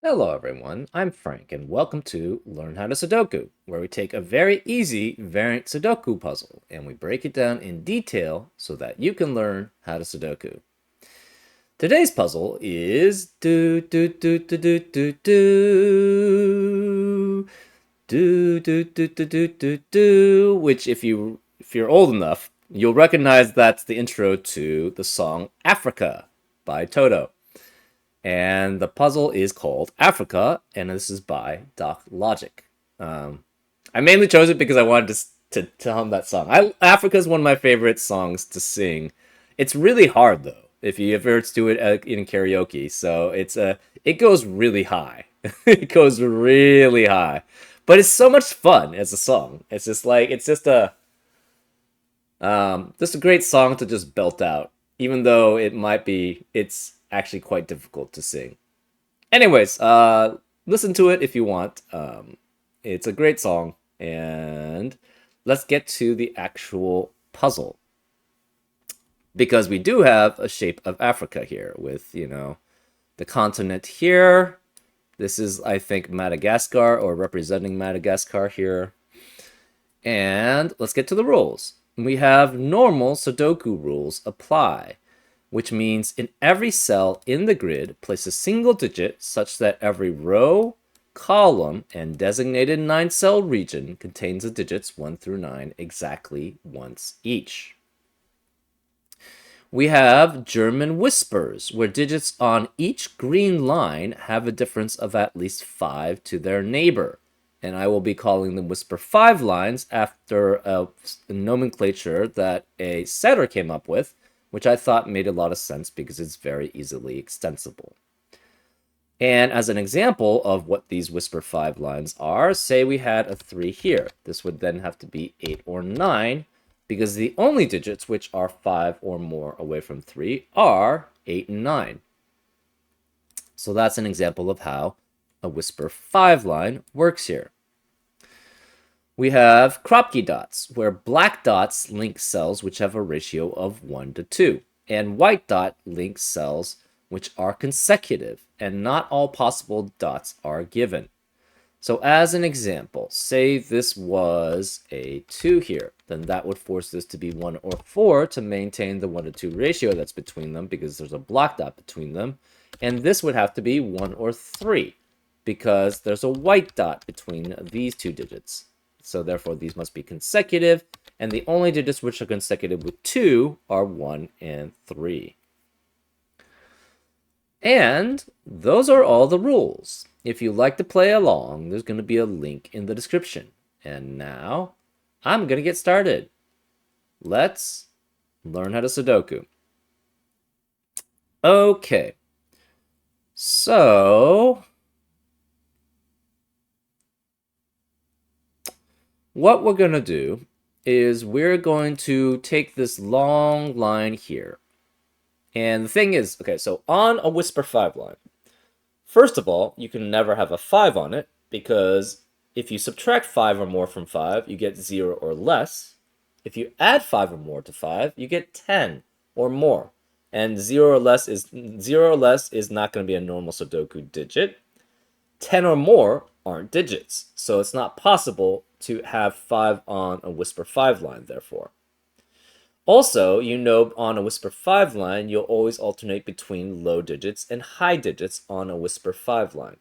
Hello everyone, I'm Frank and welcome to Learn How to Sudoku, where we take a very easy variant Sudoku puzzle and we break it down in detail so that you can learn how to Sudoku. Today's puzzle is which if you're old enough, you'll recognize that's the intro to the song Africa by Toto. And the puzzle is called Africa, and this is by Doc Logic. I mainly chose it because I wanted to tell him that song. Africa is one of my favorite songs to sing. It's really hard though, if you ever do it in karaoke. So it goes really high. It goes really high, but it's so much fun as a song. It's just a great song to just belt out, even though it's actually quite difficult to sing. Anyways, listen to it if you want. It's a great song, and let's get to the actual puzzle. Because we do have a shape of Africa here with, the continent here. This is, I think, Madagascar, or representing Madagascar here. And let's get to the rules. We have normal Sudoku rules apply, which means in every cell in the grid, place a single digit such that every row, column, and designated 9-cell region contains the digits 1 through 9 exactly once each. We have German whispers, where digits on each green line have a difference of at least 5 to their neighbor. And I will be calling them whisper 5 lines after a nomenclature that a setter came up with, which I thought made a lot of sense because it's very easily extensible. And as an example of what these whisper 5 lines are, say we had a 3 here. This would then have to be 8 or 9, because the only digits which are 5 or more away from 3 are 8 and 9. So that's an example of how a whisper 5 line works here. We have Kropke dots, where black dots link cells which have a ratio of 1 to 2, and white dot links cells which are consecutive, and not all possible dots are given. So as an example, say this was a 2 here, then that would force this to be 1 or 4 to maintain the 1 to 2 ratio that's between them because there's a black dot between them. And this would have to be 1 or 3 because there's a white dot between these two digits. So therefore these must be consecutive, and the only digits which are consecutive with 2 are 1 and 3. And those are all the rules. If you'd like to play along, there's going to be a link in the description. And now, I'm going to get started. Let's learn how to Sudoku. Okay. So, what we're going to do is we're going to take this long line here. And the thing is, okay, so on a whisper 5 line, first of all, you can never have a 5 on it because if you subtract 5 or more from 5, you get 0 or less. If you add 5 or more to 5, you get 10 or more. And 0 or less is not going to be a normal Sudoku digit. 10 or more aren't digits, so it's not possible to have 5 on a whisper 5 line, therefore. Also, on a whisper 5 line, you'll always alternate between low digits and high digits on a whisper 5 line.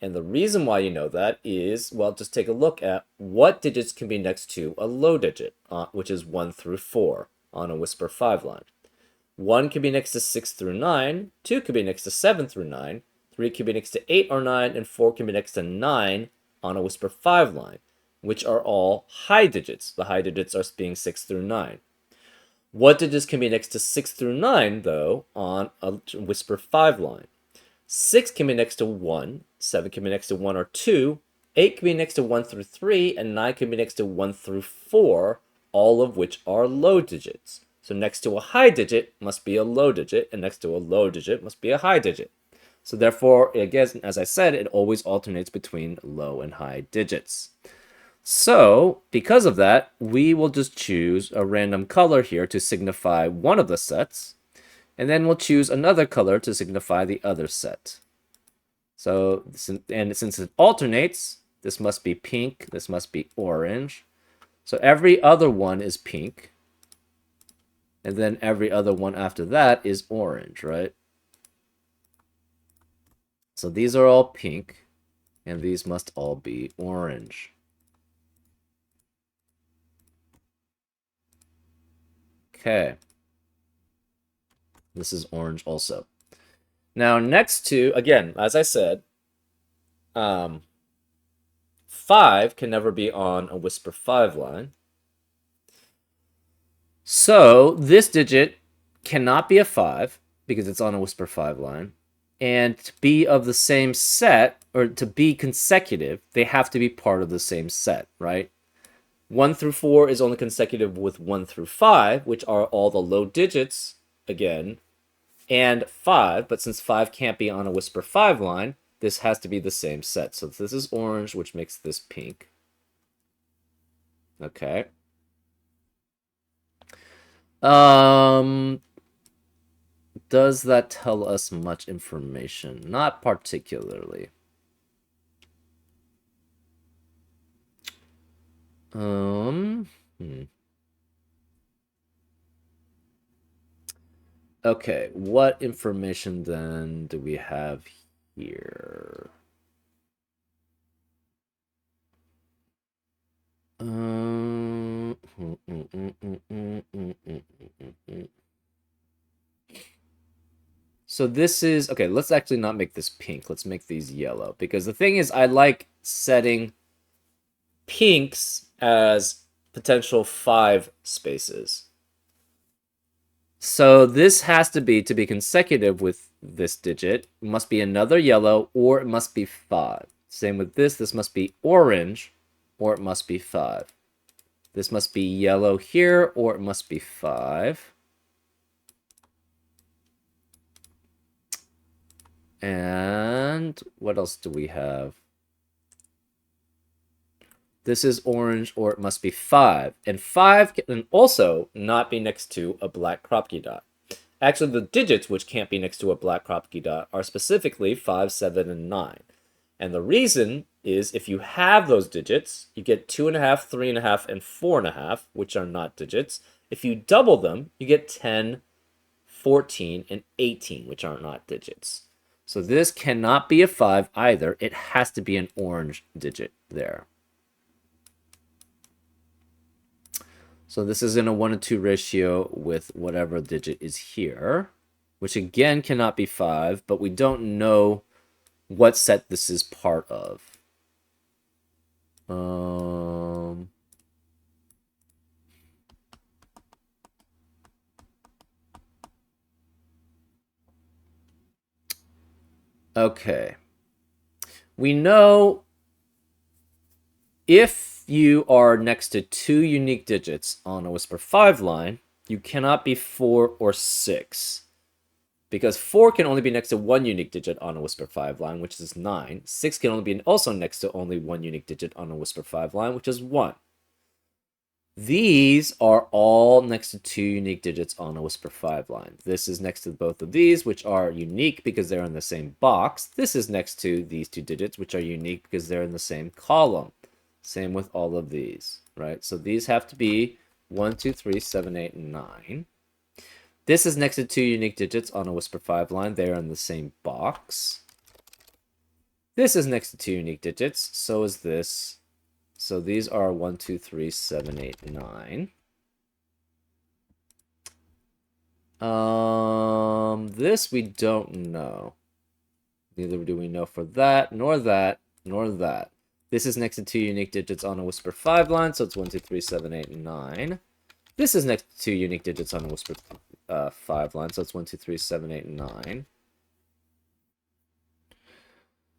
And the reason why you know that is, well, just take a look at what digits can be next to a low digit, which is 1 through 4 on a whisper 5 line. 1 can be next to 6 through 9, 2 can be next to 7 through 9, 3 can be next to 8 or 9, and 4 can be next to 9 on a whisper 5 line, which are all high digits. The high digits are being 6 through 9. What digits can be next to 6 through 9, though, on a whisper 5 line? 6 can be next to 1, 7 can be next to 1 or 2, 8 can be next to 1 through 3, and 9 can be next to 1 through 4, all of which are low digits. So next to a high digit must be a low digit, and next to a low digit must be a high digit. So therefore, again, as I said, it always alternates between low and high digits. So, because of that, we will just choose a random color here to signify one of the sets, and then we'll choose another color to signify the other set. So, and since it alternates, this must be pink, this must be orange. So every other one is pink. And then every other one after that is orange, right? So these are all pink, and these must all be orange. Okay. This is orange also. Now, next to, again, as I said, 5 can never be on a whisper 5 line. So this digit cannot be a 5 because it's on a whisper 5 line. And to be of the same set, or to be consecutive, they have to be part of the same set, right? 1 through 4 is only consecutive with 1 through 5, which are all the low digits, again, and 5. But since 5 can't be on a whisper 5 line, this has to be the same set. So this is orange, which makes this pink. Okay. Does that tell us much information? Not particularly. Okay, what information then do we have here? So this is, okay, let's actually not make this pink. Let's make these yellow. Because the thing is, I like setting pinks as potential 5 spaces. So this has to be consecutive with this digit. It must be another yellow, or it must be 5. Same with this. This must be orange, or it must be 5. This must be yellow here, or it must be 5. And what else do we have? This is orange, or it must be 5. And 5 can also not be next to a black Kropke dot. Actually, the digits which can't be next to a black Kropke dot are specifically 5, 7, and 9. And the reason is if you have those digits, you get 2.5, 3.5, and 4.5, which are not digits. If you double them, you get 10, 14, and 18, which are not digits. So this cannot be a 5 either. It has to be an orange digit there. So this is in a 1-to-2 ratio with whatever digit is here, which again cannot be 5, but we don't know what set this is part of. Okay. We know if you are next to 2 unique digits on a whisper 5 line, you cannot be 4 or 6. Because 4 can only be next to 1 unique digit on a whisper 5 line, which is 9. 6 can only be also next to only 1 unique digit on a whisper 5 line, which is 1. These are all next to 2 unique digits on a whisper 5 line. This is next to both of these, which are unique because they're in the same box. This is next to these 2 digits, which are unique because they're in the same column. Same with all of these, right? So these have to be 1, 2, 3, 7, 8, and 9. This is next to 2 unique digits on a whisper 5 line. They are in the same box. This is next to 2 unique digits. So is this. So these are 1, 2, 3, 7, 8, 9. This we don't know. Neither do we know for that, nor that, nor that. This is next to 2 unique digits on a whisper 5 line, so it's 1, 2, 3, 7, 8, 9. This is next to 2 unique digits on a whisper 5 line, so it's 1, 2, 3, 7, 8,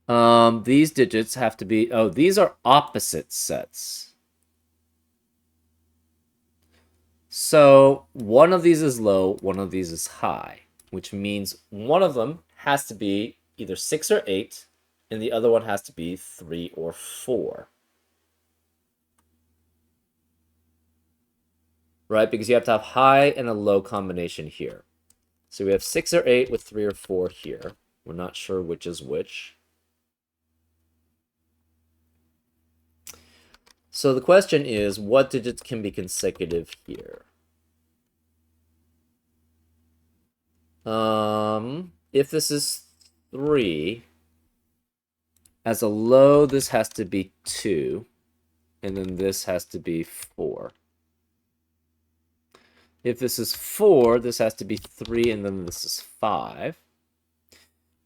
9. These digits have to be, oh, these are opposite sets. So one of these is low, one of these is high, which means one of them has to be either 6 or 8, and the other one has to be 3 or 4. Right? Because you have to have high and a low combination here. So we have 6 or 8 with 3 or 4 here. We're not sure which is which. So the question is, what digits can be consecutive here? If this is 3, as a low, this has to be 2, and then this has to be 4. If this is 4, this has to be 3, and then this is 5.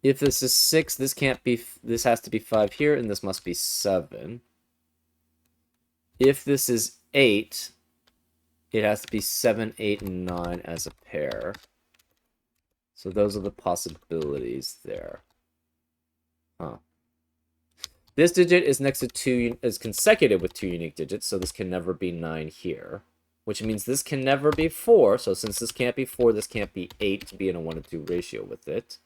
If this is 6, this can't be, this has to be 5 here, and this must be 7. If this is 8, it has to be 7, 8, and 9 as a pair. So those are the possibilities there. Huh. This digit is next to 2, is consecutive with 2 unique digits, so this can never be 9 here. Which means this can never be 4, so since this can't be 4, this can't be 8 to be in a 1 to 2 ratio with it.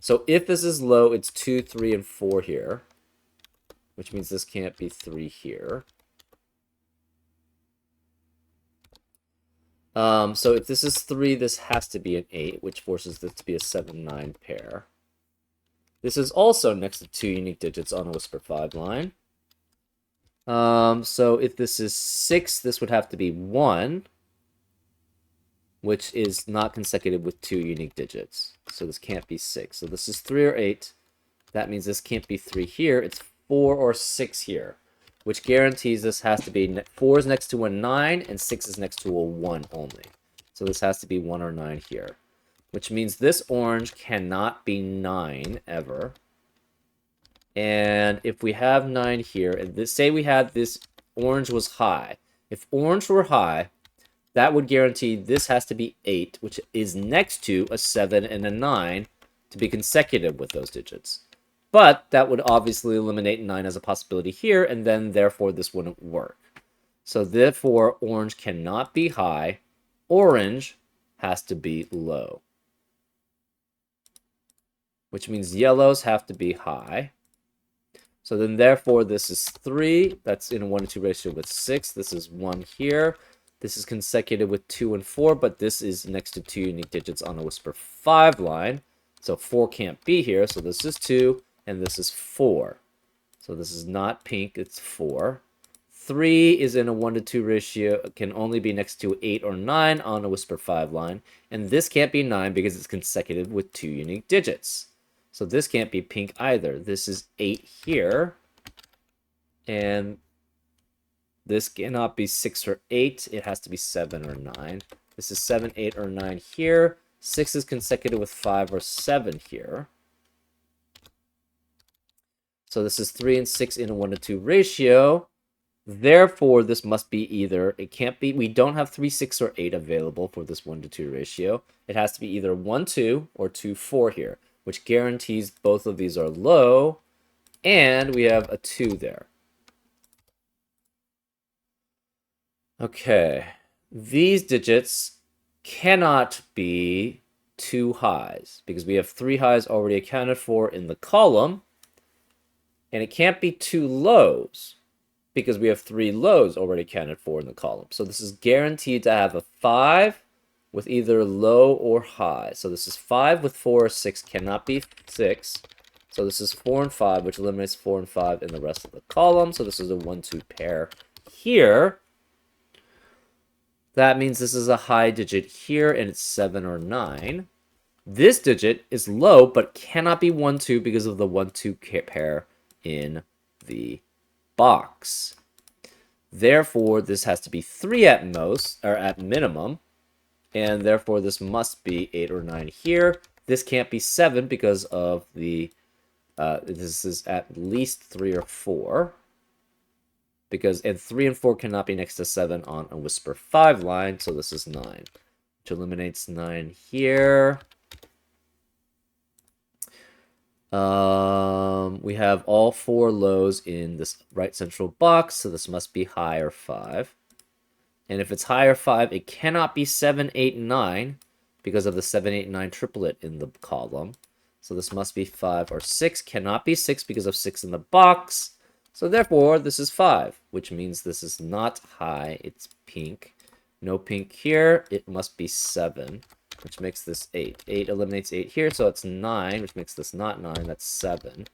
So if this is low, it's 2, 3, and 4 here. Which means this can't be 3 here. So if this is 3, this has to be an 8, which forces this to be a 7, 9 pair. This is also next to 2 unique digits on a Whisper 5 line. So if this is 6, this would have to be 1, which is not consecutive with 2 unique digits. So this can't be 6. So this is 3 or 8. That means this can't be 3 here. It's 4 or 6 here, which guarantees this has to be 4 is next to a 9 and 6 is next to a 1 only. So this has to be 1 or 9 here, which means this orange cannot be 9 ever. And if we have 9 here, and this, say we had this orange was high. If orange were high, that would guarantee this has to be 8, which is next to a 7 and a 9 to be consecutive with those digits. But that would obviously eliminate 9 as a possibility here, and then therefore this wouldn't work. So therefore, orange cannot be high. Orange has to be low. Which means yellows have to be high. So then therefore this is 3. That's in a 1 to 2 ratio with 6. This is 1 here. This is consecutive with 2 and 4, but this is next to 2 unique digits on a Whisper 5 line. So 4 can't be here. So this is 2, and this is 4. So this is not pink, it's 4. 3 is in a 1 to 2 ratio, can only be next to 8 or 9 on a Whisper 5 line. And this can't be 9 because it's consecutive with 2 unique digits. So this can't be pink either. This is 8 here. And this cannot be 6 or 8. It has to be 7 or 9. This is 7, 8, or 9 here. 6 is consecutive with 5 or 7 here. So this is 3 and 6 in a 1 to 2 ratio. Therefore, this must be either, it can't be, we don't have 3, 6, or 8 available for this 1 to 2 ratio. It has to be either 1, 2 or 2, 4 here, which guarantees both of these are low, and we have a 2 there. Okay, these digits cannot be 2 highs because we have 3 highs already accounted for in the column, and it can't be 2 lows because we have 3 lows already accounted for in the column. So this is guaranteed to have a 5 with either low or high. So this is 5 with 4 or 6 cannot be 6. So this is 4 and 5, which eliminates 4 and 5 in the rest of the column. So this is a 1, 2 pair here. That means this is a high digit here, and it's 7 or 9. This digit is low, but cannot be 1, 2 because of the 1, 2 pair in the box. Therefore, this has to be 3 at most, or at minimum, and therefore this must be 8 or 9 here. This can't be 7 because of the, this is at least 3 or 4. Because, and 3 and 4 cannot be next to 7 on a Whisper 5 line, so this is 9. Which eliminates 9 here. We have all 4 lows in this right central box, so this must be higher 5. And if it's higher 5, it cannot be 7, 8, 9 because of the 7, 8, 9 triplet in the column. So this must be 5 or 6. Cannot be 6 because of 6 in the box. So therefore, this is 5, which means this is not high. It's pink. No pink here. It must be 7, which makes this 8. 8 eliminates 8 here, so it's 9, which makes this not 9. That's 7.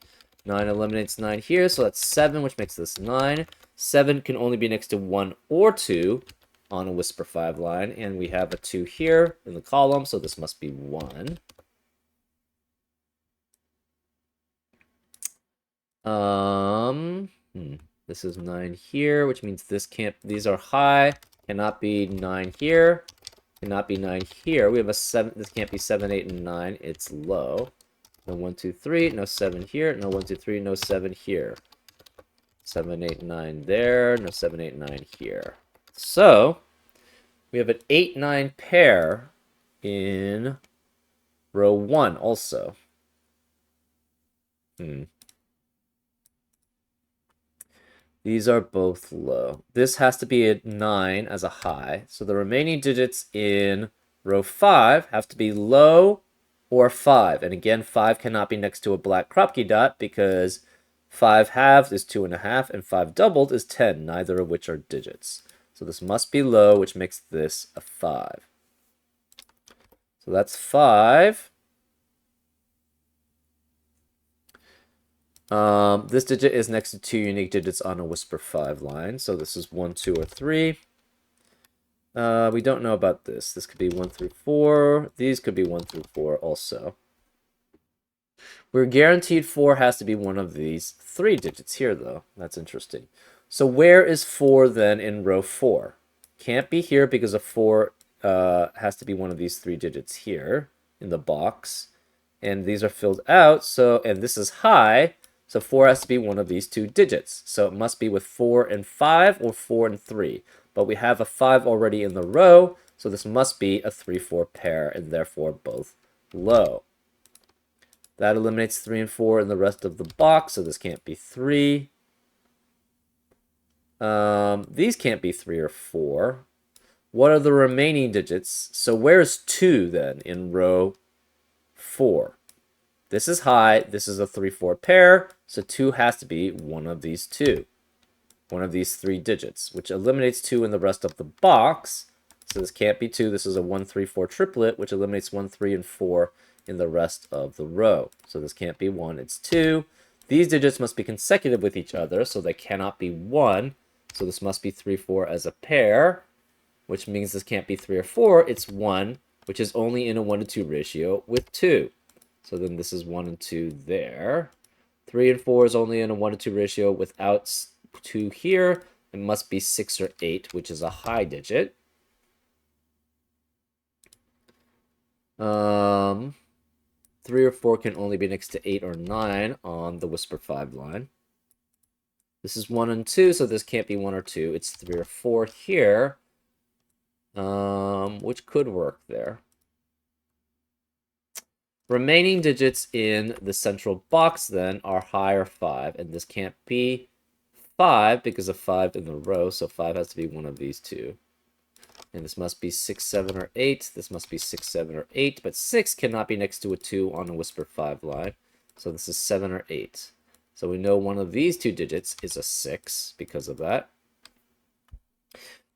9 eliminates 9 here, so that's 7, which makes this 9. 7 can only be next to 1 or 2 on a Whisper 5 line, and we have a 2 here in the column, so this must be 1. This is 9 here, which means this can't, these are high, cannot be 9 here, cannot be 9 here. We have a 7, this can't be 7, 8, and 9, it's low. No 1, 2, 3, no 7 here, no 1, 2, 3, no 7 here. 7, 8, 9 there, no 7, 8, 9 here. So, we have an 8, 9 pair in row 1 also. These are both low. This has to be a 9 as a high. So the remaining digits in row 5 have to be low or 5. And again, 5 cannot be next to a black Kropke dot because 5 halved is 2.5 and 5 doubled is 10, neither of which are digits. So this must be low, which makes this a 5. So that's 5. This digit is next to 2 unique digits on a Whisper 5 line. So this is 1, 2, or 3. We don't know about this. This could be 1 through 4. These could be 1 through 4 also. We're guaranteed 4 has to be one of these 3 digits here, though. That's interesting. So where is 4 then in row 4? Can't be here because a 4 has to be one of these 3 digits here in the box. And these are filled out, so, and this is high, so 4 has to be one of these 2 digits. So it must be with 4 and 5 or 4 and 3. But we have a 5 already in the row, so this must be a 3-4 pair, and therefore both low. That eliminates 3 and 4 in the rest of the box, so this can't be 3. These can't be 3 or 4. What are the remaining digits? So where's 2 then in row 4? This is high, this is a 3-4 pair, so 2 has to be one of these 2. One of these 3 digits, which eliminates 2 in the rest of the box. So this can't be 2, this is a 1, 3, 4 triplet, which eliminates 1, 3, and 4 in the rest of the row. So this can't be 1, it's 2. These digits must be consecutive with each other, so they cannot be 1. So this must be 3, 4 as a pair, which means this can't be 3 or 4, it's 1, which is only in a 1 to 2 ratio with 2. So then this is 1 and 2 there. 3 and 4 is only in a 1 to 2 ratio without 2 here. It must be 6 or 8, which is a high digit. 3 or 4 can only be next to 8 or 9 on the Whisper 5 line. This is 1 and 2, so this can't be 1 or 2. It's 3 or 4 here, which could work there. Remaining digits in the central box then are high or 5, and this can't be 5 because of 5 in the row, so 5 has to be one of these 2. And this must be 6, 7, or 8. This must be 6, 7, or 8, but 6 cannot be next to a 2 on a Whisper 5 line, so this is 7 or 8. So we know one of these 2 digits is a 6 because of that.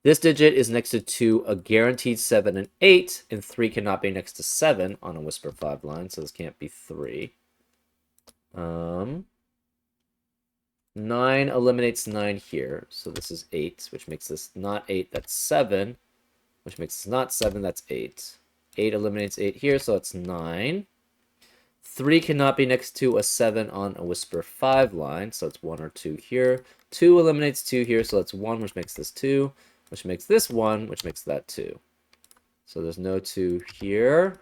This digit is next to a guaranteed 7 and 8, and 3 cannot be next to 7 on a Whisper 5 line, so this can't be 3. 9 eliminates 9 here, so this is 8, which makes this not 8, that's 7, which makes this not 7, that's 8. 8 eliminates 8 here, so that's 9. 3 cannot be next to a 7 on a Whisper 5 line, so it's 1 or 2 here. 2 eliminates 2 here, so that's 1, which makes this 2. Which makes this 1, which makes that 2. So there's no 2 here.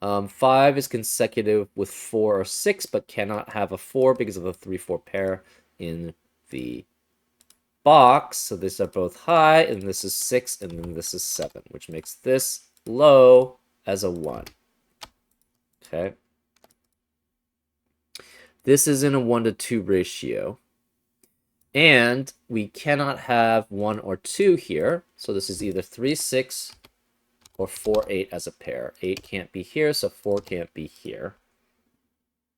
5 is consecutive with 4 or 6, but cannot have a 4 because of the 3-4 pair in the box. So these are both high, and this is 6, and then this is 7, which makes this low as a 1. Okay. This is in a 1 to 2 ratio. And we cannot have 1 or 2 here. So this is either 3, 6 or 4, 8 as a pair. 8 can't be here, so 4 can't be here.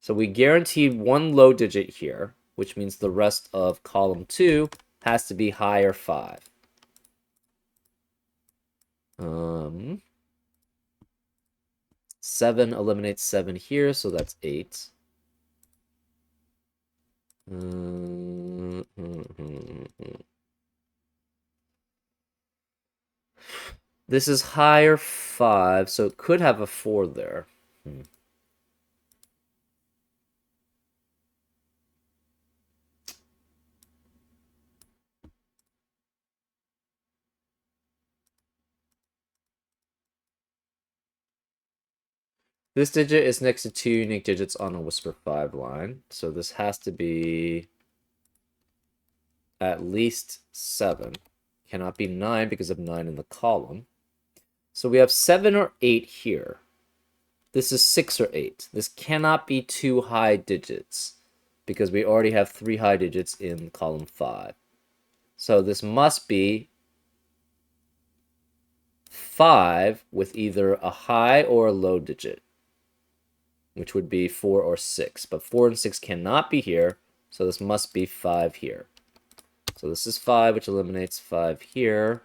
So we guaranteed 1 low digit here, which means the rest of column 2 has to be higher 5. 7 eliminates 7 here, so that's 8. This is higher 5, so it could have a 4 there. This digit is next to 2 unique digits on a Whisper 5 line, so this has to be at least 7. Cannot be 9 because of 9 in the column. So we have 7 or 8 here. This is 6 or 8. This cannot be 2 high digits because we already have 3 high digits in column 5. So this must be 5 with either a high or a low digit, which would be 4 or 6. But 4 and 6 cannot be here, so this must be 5 here. So this is 5, which eliminates 5 here.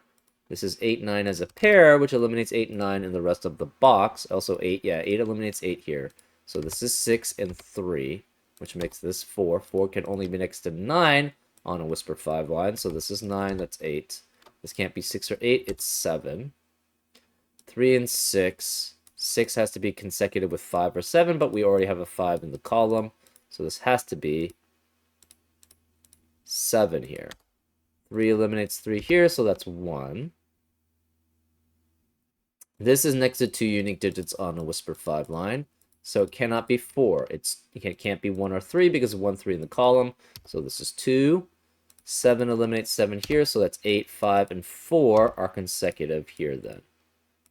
This is 8, 9 as a pair, which eliminates 8 and 9 in the rest of the box. Also 8, yeah, 8 eliminates 8 here. So this is 6 and 3, which makes this 4. 4 can only be next to 9 on a Whisper 5 line. So this is 9, that's 8. This can't be 6 or 8, it's 7. 3 and 6. 6 has to be consecutive with 5 or 7, but we already have a 5 in the column. So this has to be 7 here. 3 eliminates 3 here, so that's 1. This is next to 2 unique digits on a Whisper 5 line, so it cannot be 4. It can't be 1 or 3 because of 1, 3 in the column. So this is 2. 7 eliminates 7 here, so that's 8, 5, and 4 are consecutive here then.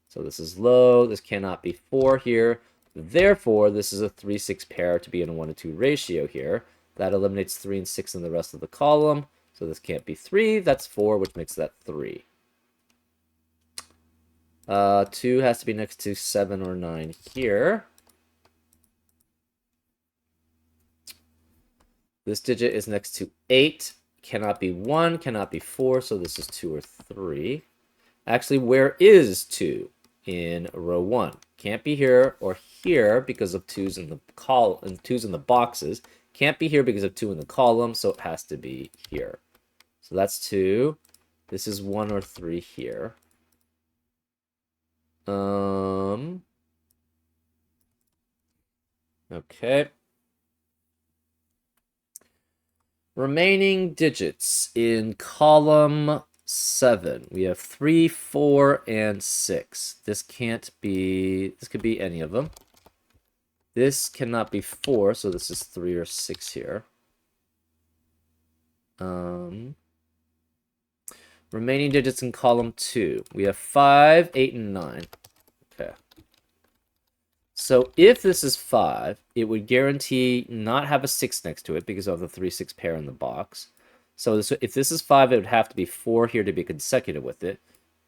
So this is low. This cannot be 4 here. Therefore, this is a 3, 6 pair to be in a 1 to 2 ratio here. That eliminates 3 and 6 in the rest of the column. So this can't be 3. That's 4, which makes that 3. 2 has to be next to 7 or 9 here. This digit is next to 8. Cannot be 1, cannot be 4, so this is 2 or 3. Actually, where is 2 in row 1? Can't be here or here because of 2's in the column and 2's in the boxes. Can't be here because of 2 in the column, so it has to be here. So that's 2. This is 1 or 3 here. Okay. Remaining digits in column 7. We have 3, 4, and 6. This can't be, this could be any of them. This cannot be 4, so this is 3 or 6 here. Remaining digits in column 2. We have 5, 8, and 9. Okay. So if this is 5, it would guarantee not have a 6 next to it because of the 3, 6 pair in the box. So if this is 5, it would have to be 4 here to be consecutive with it.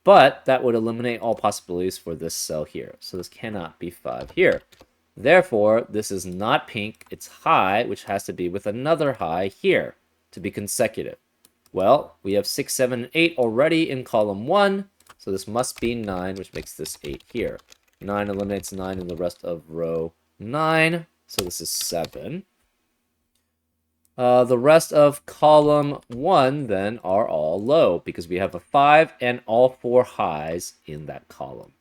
But that would eliminate all possibilities for this cell here. So this cannot be 5 here. Therefore, this is not pink. It's high, which has to be with another high here to be consecutive. Well, we have 6, 7, and 8 already in column 1. So this must be 9, which makes this 8 here. 9 eliminates 9 in the rest of row 9. So this is 7. The rest of column 1 then are all low because we have a 5 and all 4 highs in that column.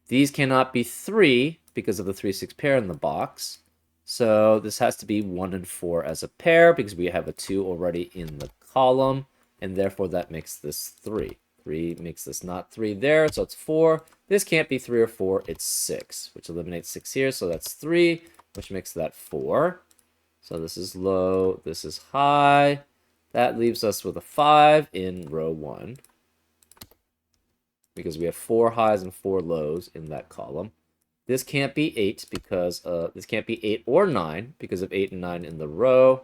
These cannot be 3 because of the 3, 6 pair in the box. So this has to be 1 and 4 as a pair because we have a 2 already in the column. And therefore that makes this 3. 3 makes this not 3 there, so it's 4. This can't be 3 or 4, it's 6, which eliminates 6 here, so that's 3, which makes that 4. So this is low, this is high. That leaves us with a 5 in row 1. Because we have 4 highs and 4 lows in that column. This can't be 8 because this can't be 8 or 9 because of 8 and 9 in the row.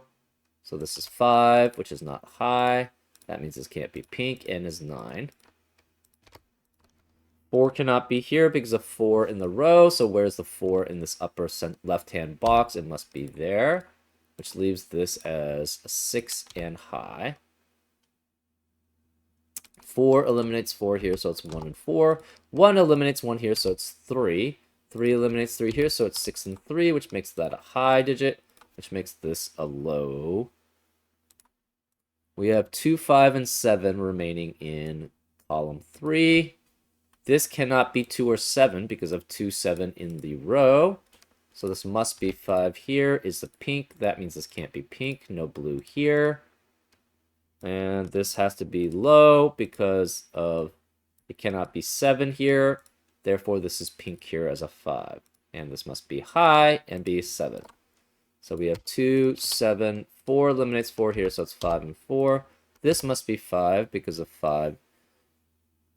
So this is 5, which is not high. That means this can't be pink and is 9. 4 cannot be here because of 4 in the row. So where's the 4 in this upper left-hand box? It must be there, which leaves this as a 6 and high. 4 eliminates 4 here, so it's 1 and 4. 1 eliminates 1 here, so it's 3. 3 eliminates 3 here, so it's 6 and 3, which makes that a high digit, which makes this a low. We have 2, 5, and 7 remaining in column 3. This cannot be 2 or 7 because of 2, 7 in the row. So this must be 5 here. Is the pink. That means this can't be pink. No blue here. And this has to be low because of it cannot be 7 here. Therefore, this is pink here as a 5. And this must be high and be 7. So we have 2, 7, 4 eliminates 4 here, so it's 5 and 4. This must be 5 because of 5.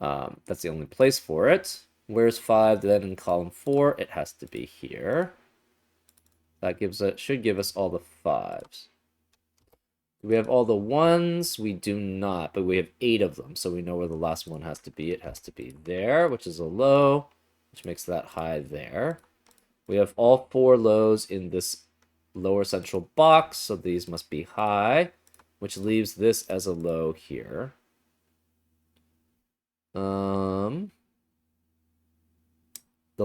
That's the only place for it. Where's 5 then in column 4? It has to be here. That should give us all the 5s. Do we have all the 1s? We do not, but we have 8 of them, so we know where the last one has to be. It has to be there, which is a low, which makes that high there. We have all 4 lows in this lower central box, so these must be high, which leaves this as a low here. The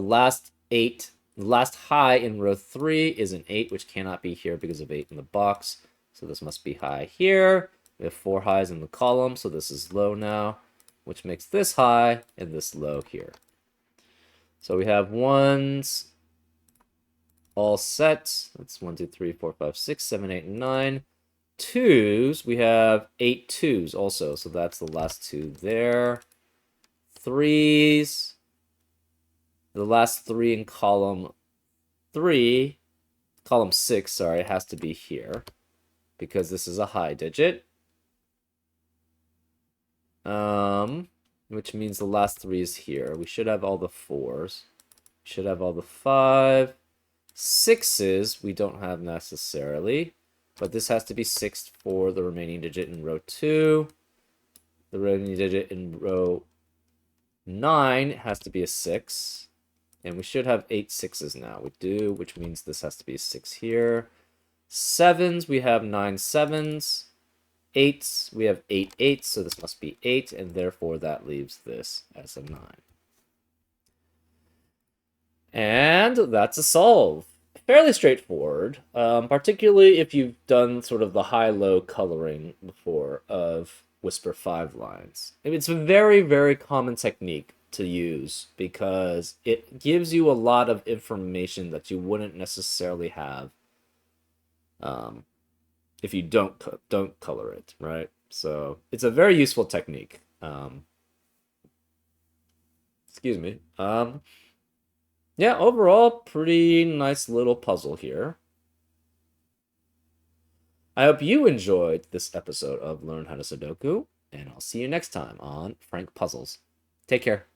last high in row 3 is an 8, which cannot be here because of 8 in the box. So this must be high here. We have 4 highs in the column, so this is low now, which makes this high and this low here. So we have 1s all set. That's 1, 2, 3, 4, 5, 6, 7, 8, and 9. 2s, we have 8 2s also, so that's the last 2 there. 3s, the last 3 in column 6, sorry, it has to be here because this is a high digit. Which means the last 3 is here. We should have all the 4s. We should have all the 5. 6s we don't have necessarily, but this has to be 6 for the remaining digit in row 2. The remaining digit in row 9 has to be a 6. And we should have 8 6s now. We do, which means this has to be a 6 here. 7s, we have 9 7s. 8s, we have 8 8s, so this must be 8, and therefore that leaves this as a 9. And that's a solve. Fairly straightforward, particularly if you've done sort of the high-low coloring before of Whisper 5 lines. It's a very, very common technique to use because it gives you a lot of information that you wouldn't necessarily have if you don't color it, right? So it's a very useful technique. Excuse me. Yeah, overall, pretty nice little puzzle here. I hope you enjoyed this episode of Learn How to Sudoku, and I'll see you next time on Frank Puzzles. Take care.